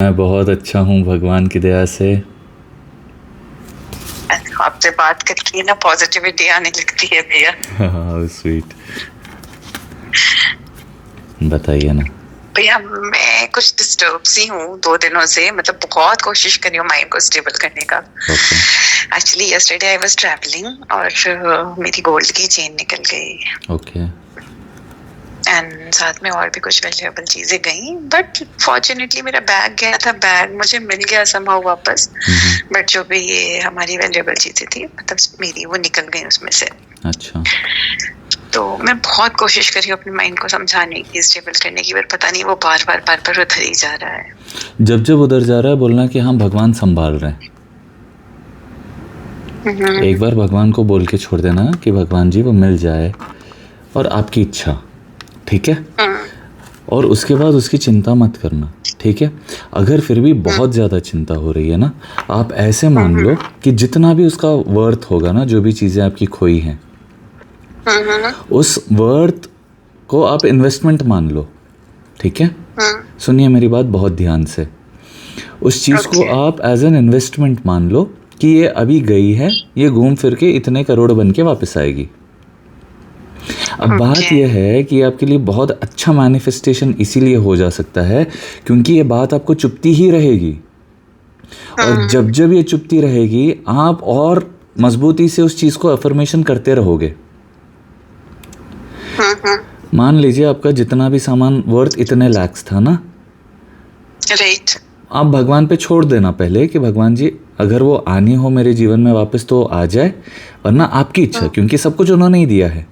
मैं बहुत अच्छा हूँ भगवान की दया से। आपसे बात करके ना पॉजिटिविटी आने लगती है भैया। हाँ स्वीट। बताइए ना। भैया मैं कुछ डिस्टर्ब सी हूँ 2 दिनों से, मतलब बहुत कोशिश कर रही हूँ माइंड को स्टेबल करने का। Okay actually yesterday I was travelling और मेरी गोल्ड की चेन निकल गई ओके एंड साथ में और भी कुछ वैल्यूएबल चीजें गई, बट फॉर्चुनेटली मेरा बैग गया था, बैग मुझे मिल गया समहाउ वापस। बट जो भी ये हमारी वैल्यूएबल चीजें थी मतलब मेरी वो निकल गई उसमें से। अच्छा। तो मैं बहुत कोशिश कर रही हूँ अपने माइंड को समझाने की, स्टेबल करने की, पर पता नहीं वो बार बार उधर ही जा रहा है। जब जब उधर जा रहा है बोलना कि हाँ भगवान संभाल रहे हैं। एक बार भगवान को बोल के छोड़ देना कि भगवान जी वो मिल जाए और आपकी इच्छा, ठीक है। और उसके बाद उसकी चिंता मत करना, ठीक है। अगर फिर भी बहुत ज़्यादा चिंता हो रही है ना, आप ऐसे मान लो कि जितना भी उसका वर्थ होगा ना, जो भी चीज़ें आपकी खोई हैं, उस वर्थ को आप इन्वेस्टमेंट मान लो, ठीक है। सुनिए मेरी बात बहुत ध्यान से। उस चीज़ को आप एज एन इन्वेस्टमेंट मान लो कि ये अभी गई है, ये घूम फिर के इतने करोड़ बन के वापस आएगी। अब बात यह है कि आपके लिए बहुत अच्छा मैनिफेस्टेशन इसीलिए हो जा सकता है क्योंकि ये बात आपको चुभती ही रहेगी, और जब जब ये चुभती रहेगी आप और मजबूती से उस चीज़ को अफर्मेशन करते रहोगे। मान लीजिए आपका जितना भी सामान वर्थ इतने लैक्स था ना, राइट। आप भगवान पे छोड़ देना पहले कि भगवान जी अगर वो आनी हो मेरे जीवन में वापस तो आ जाए, वरना आपकी इच्छा, क्योंकि सब कुछ उन्होंने ही दिया है,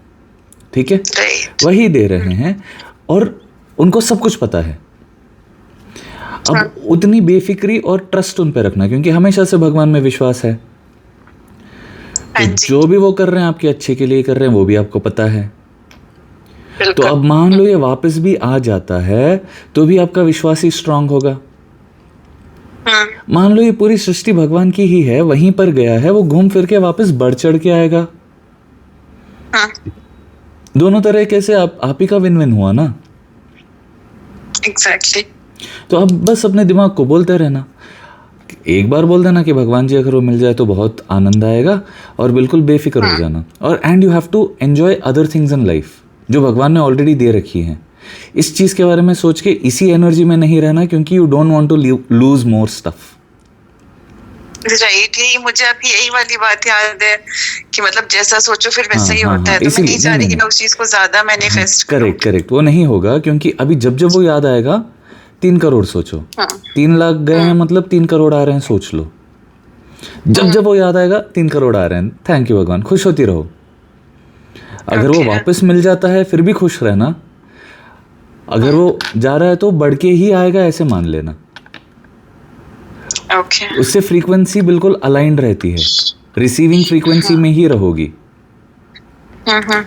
ठीक है। वही दे रहे हैं और उनको सब कुछ पता है। अब उतनी बेफिक्री और ट्रस्ट उन पे रखना, क्योंकि हमेशा से भगवान में विश्वास है। तो जो भी वो कर रहे हैं आपके अच्छे के लिए कर रहे हैं, वो भी आपको पता है। तो अब मान लो ये वापस भी आ जाता है तो भी आपका विश्वास ही स्ट्रांग होगा। मान लो ये पूरी सृष्टि भगवान की ही है, वहीं पर गया है, वो घूम फिर के वापस बढ़ चढ़ के आएगा। दोनों तरह कैसे आप ही का विन विन हुआ ना। एग्जैक्टली। तो अब बस अपने दिमाग को बोलते रहना, एक बार बोल देना कि भगवान जी अगर वो मिल जाए तो बहुत आनंद आएगा, और बिल्कुल बेफिक्र हो जाना। और and you have to enjoy other things in life जो भगवान ने ऑलरेडी दे रखी हैं। इस चीज़ के बारे में सोच के इसी एनर्जी में नहीं रहना, क्योंकि you don't want to lose more stuff. Right, यही मुझे अभी यही वाली बात याद है कि मतलब जैसा सोचो फिर वैसा ही होता है। तो मैं नहीं चाह रही कि मैं उस चीज को ज्यादा मैनिफेस्ट करूं। करेक्ट, वो नहीं होगा, क्योंकि अभी जब जब वो याद आएगा 3 करोड़ सोचो। 3 लाख गए हैं मतलब 3 करोड़ आ रहे हैं, सोच लो। जब जब वो याद आएगा 3 करोड़ आ रहे हैं, थैंक यू भगवान, खुश होती रहो। अगर वो वापस मिल जाता है फिर भी खुश रहना, अगर वो जा रहा है तो बढ़ के ही आएगा, ऐसे मान लेना। उससे फ्रीक्वेंसी बिल्कुल अलाइंड रहती है, रिसीविंग फ्रीक्वेंसी में ही रहोगी।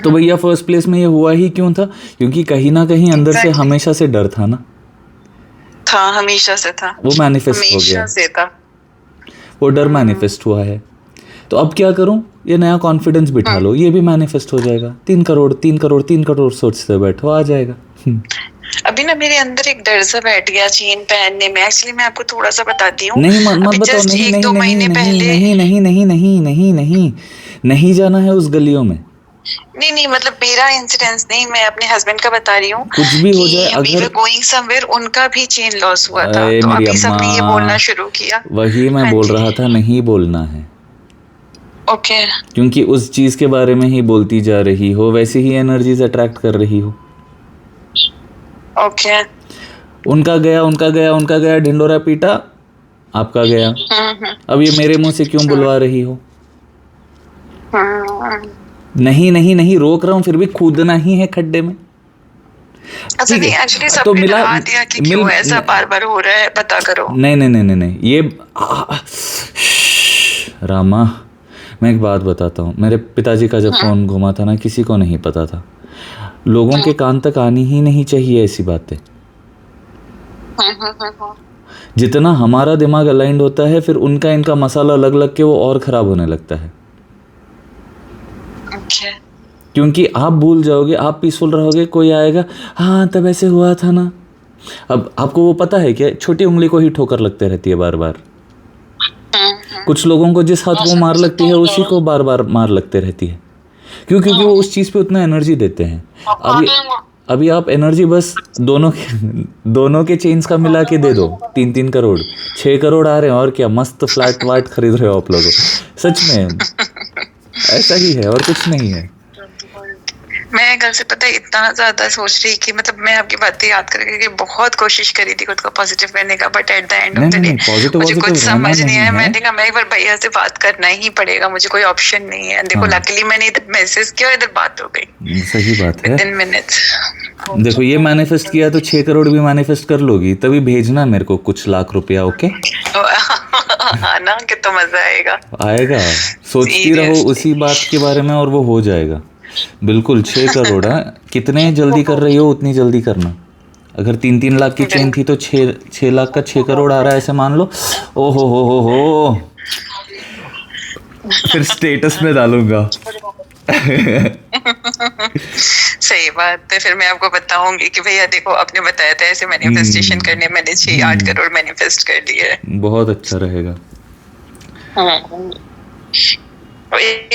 तो भैया फर्स्ट प्लेस में ये हुआ ही क्यों था? क्योंकि कहीं ना कहीं अंदर से हमेशा से डर था ना। हमेशा से था, वो मैनिफेस्ट हो गया, वो डर मैनिफेस्ट हुआ है। तो अब क्या करूं? ये नया कॉन्फिडेंस बिठा लो, ये भी मैनिफेस्ट हो जाएगा। 3 करोड़ 3 करोड़ 3 करोड़ सोचते बैठो, आ जाएगा। अभी ना मेरे अंदर एक डर सा बैठ गया चेन पहनने में। एक्चुअली मैं आपको थोड़ा सा बताती हूँ। नहीं मत बताओ, नहीं जाना है उस गलियों में। नहीं मतलब मेरा इंसिडेंस नहीं, मैं अपने हस्बैंड का बता रही हूँ। कुछ भी हो जाए, अगर गोइंग समवेयर उनका भी चेन लॉस हुआ था, तो अभी सबने ये बोलना शुरू किया। वही मैं बोल रहा था, नहीं बोलना है। ओके। क्योंकि उस चीज के बारे में ही बोलती जा रही हो, वैसी ही एनर्जीज अट्रैक्ट कर रही हो। ओके। उनका गया ढिंडोरा पीटा, आपका गया। अब ये मेरे मुंह से क्यों बुलवा रही हो? नहीं रोक रहा हूं, फिर भी कूदना ही है खड्डे में। अच्छा नहीं, एक्चुअली सब ने डरा दिया कि क्यों ऐसा बार-बार हो रहा है, पता करो। नहीं, ये रामा, मैं एक बात बताता हूँ। मेरे पिताजी का जब फोन घुमा था ना, किसी को नहीं पता था। लोगों के कान तक आनी ही नहीं चाहिए ऐसी बातें। जितना हमारा दिमाग अलाइंड होता है, फिर उनका इनका मसाला लग लग के वो और खराब होने लगता है। क्योंकि आप भूल जाओगे, आप पीसफुल रहोगे, कोई आएगा, हाँ तब ऐसे हुआ था ना, अब आपको वो पता है क्या, छोटी उंगली को ही ठोकर लगते रहती है बार बार। कुछ लोगों को जिस हाथ वो मार लगती है उसी को बार बार मार लगते रहती है। क्यों? क्योंकि वो उस चीज़ पे उतना एनर्जी देते हैं। अभी आप एनर्जी बस दोनों के चेन्स का मिला के दे दो, 3-3 करोड़ 6 करोड़ आ रहे हैं, और क्या मस्त फ्लैट वाट खरीद रहे हो आप लोग। सच में ऐसा ही है और कुछ नहीं है। मैं कल से पता है इतना ज्यादा सोच रही कि मतलब मैं आपकी बातें याद करके बहुत कोशिश करी थी खुद को पॉजिटिव करने का, but at the end of the day मुझे कुछ समझ नहीं आया। मैंने कहा मैं एक बार भैया से बात करना ही पड़ेगा, मुझे कोई ऑप्शन नहीं है। देखो लकीली मैंने इधर मैसेज किया, इधर बात हो गई। सही बात है। 10 मिनट्स देखो ये मैनिफेस्ट किया तो 6 करोड़ भी मैनिफेस्ट कर लोगी, तभी भेजना मेरे को कुछ लाख रुपया। ओके ना कितना मजा आएगा। सोचती रहो उसी बात के बारे में और वो हो जाएगा। बिल्कुल 6 करोड़ है। कितने जल्दी कर रही हो उतनी जल्दी करना। अगर 3-3 लाख की चेन थी तो 6 लाख का 6 करोड़ आ रहा है, ऐसे मान लो। ओ हो फिर स्टेटस में डालूंगा। सही बात है। फिर मैं आपको बताऊंगी कि भैया देखो आपने बताया था ऐसे मैनिफेस्टेशन करने, मैंने 6-8 करोड़ मैनिफेस्ट कर दिए। बहुत अच्छा रहेगा।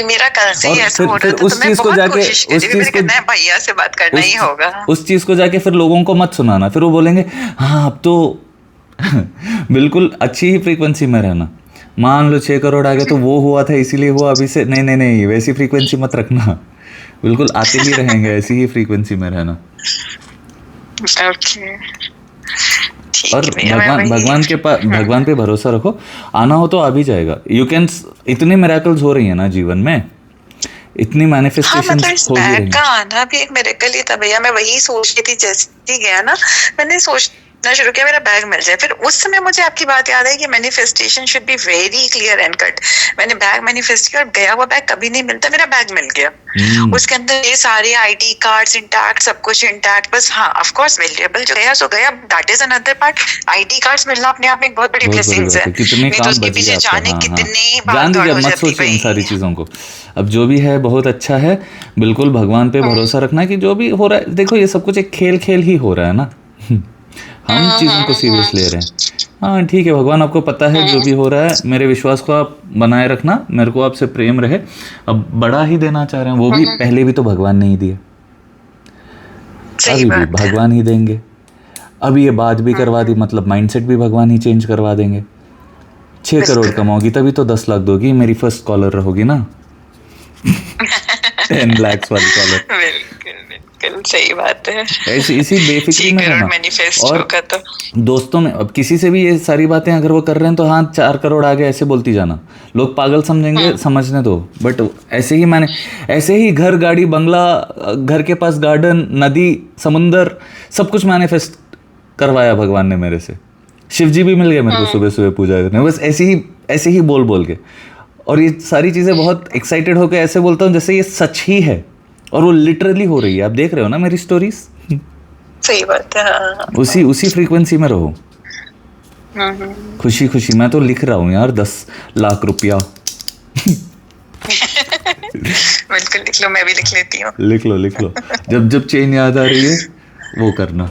मेरा कल से ही ऐसा हो रहा था, तो मैं बहुत कोशिश कर रही थी भैया से बात करना ही होगा। उस चीज को जाके फिर लोगों को मत सुनाना, फिर वो बोलेंगे हाँ अब तो बिल्कुल अच्छी ही फ्रीक्वेंसी में रहना। मान लो 6 करोड़ आ गए तो वो हुआ था इसीलिए हुआ, अभी से नहीं वैसी फ्रीक्वेंसी मत रखना। बिल्कुल आते ही रहेंगे, ऐसी ही फ्रीक्वेंसी में रहना। और भगवान पे भरोसा रखो, आना हो तो आ भी जाएगा। यू कैन, इतनी मिरेकल्स हो रही है ना जीवन में, इतनी मैनिफेस्टेशन हो रही है। का आना भी एक मिरेकल ही था भैया। मैं वही सोच रही थी, जैसे गया ना मैंने सोचना शुरू किया मेरा बैग मिल जाए। फिर उस समय मुझे आपकी बात याद आई कि manifestation should be very clear and cut. मैंने बैग मैनिफेस्ट किया और गया हुआ बैग कभी नहीं मिलता, मेरा बैग मिल गया। उसके अंदर ये सारे आईडी कार्ड्स इंटैक्ट, सब कुछ इंटैक्ट। बस हाँ ऑफ कोर्स वैल्यूएबल जो गया सो गया, that is another part. ID cards मिलना अपने आप में एक बहुत बड़ी ब्लेसिंग्स है। कितने काम उसके पीछे जाने कितनी जान दीजिए, मत सोचिए इन सारी चीजों को। अब जो भी है बहुत अच्छा है। बिल्कुल भगवान पे भरोसा रखना कि जो भी हो रहा है, देखो ये सब कुछ एक खेल ही हो रहा है ना। हम चीज़ों को सीरियस ले रहे हैं। हाँ ठीक है, भगवान आपको पता है जो भी हो रहा है। मेरे विश्वास को आप बनाए रखना, मेरे को आपसे प्रेम रहे। अब बड़ा ही देना चाह रहे हैं, वो भी पहले भी तो भगवान ने ही दिया, अभी भी भगवान ही देंगे। अब ये बात भी करवा दी, मतलब माइंडसेट भी भगवान ही चेंज करवा देंगे। 6 करोड़ कमाओगी तभी तो 10 लाख दोगी, मेरी फर्स्ट कॉलर रहोगी ना। 10 लाख वाली कॉलर। सही बात है। इसी बेफिक्री में रहना। और तो दोस्तों में अब किसी से भी ये सारी बातें अगर वो कर रहे हैं तो हाँ 4 करोड़ आ गए ऐसे बोलती जाना। लोग पागल समझेंगे, समझने दो। बट ऐसे ही मैंने ऐसे ही घर, गाड़ी, बंगला, घर के पास गार्डन, नदी, समुंदर, सब कुछ मैनिफेस्ट करवाया भगवान ने मेरे से। शिव जी भी मिल गए मेरे को सुबह सुबह पूजा करने, बस ऐसे ही बोल के। और ये सारी चीज़ें बहुत एक्साइटेड होकर ऐसे बोलता हूँ जैसे ये सच ही है, और वो लिटरली हो रही है। आप देख रहे हो ना मेरी स्टोरीज। सही बात है। हाँ। उसी फ्रीक्वेंसी में रहो। खुशी मैं तो लिख रहा हूँ यार 10 लाख रुपया। बिल्कुल लिख लो, मैं भी लिख लेती हूँ। लिख लो जब चेन याद आ रही है वो करना।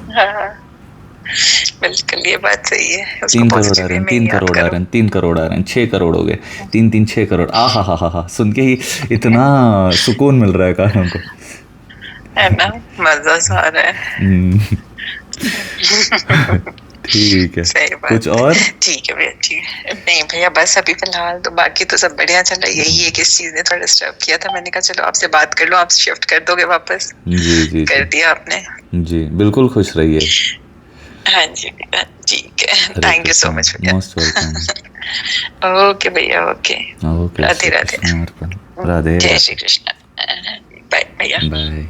बिल्कुल ये बात सही है। 3 करोड़ आ रहे हैं, 3 करोड़ आ रहे हैं, 3 करोड़ आ रहे हैं, 6 करोड़ हो गए, 3 6 करोड़। हा सुन के ही इतना सुकून मिल रहा है कानों को, है ना, मजा सा आ रहा है। ठीक है, कुछ और? ठीक है भैया, ठीक है। नहीं भैया बस अभी फिलहाल तो बाकी तो सब बढ़िया चल रहा है। यही एक इस चीज ने थोड़ा डिस्टर्ब किया था, मैंने कहा चलो आपसे बात कर लो, आप शिफ्ट कर दोगे वापस। जी कर दिया आपने। जी बिल्कुल, खुश रहिए। हाँ जी ठीक है, थैंक यू सो मच भैया। Most welcome. ओके भैया, ओके राधे राधे। राधे, जय श्री कृष्ण। बाय भैया। बाय।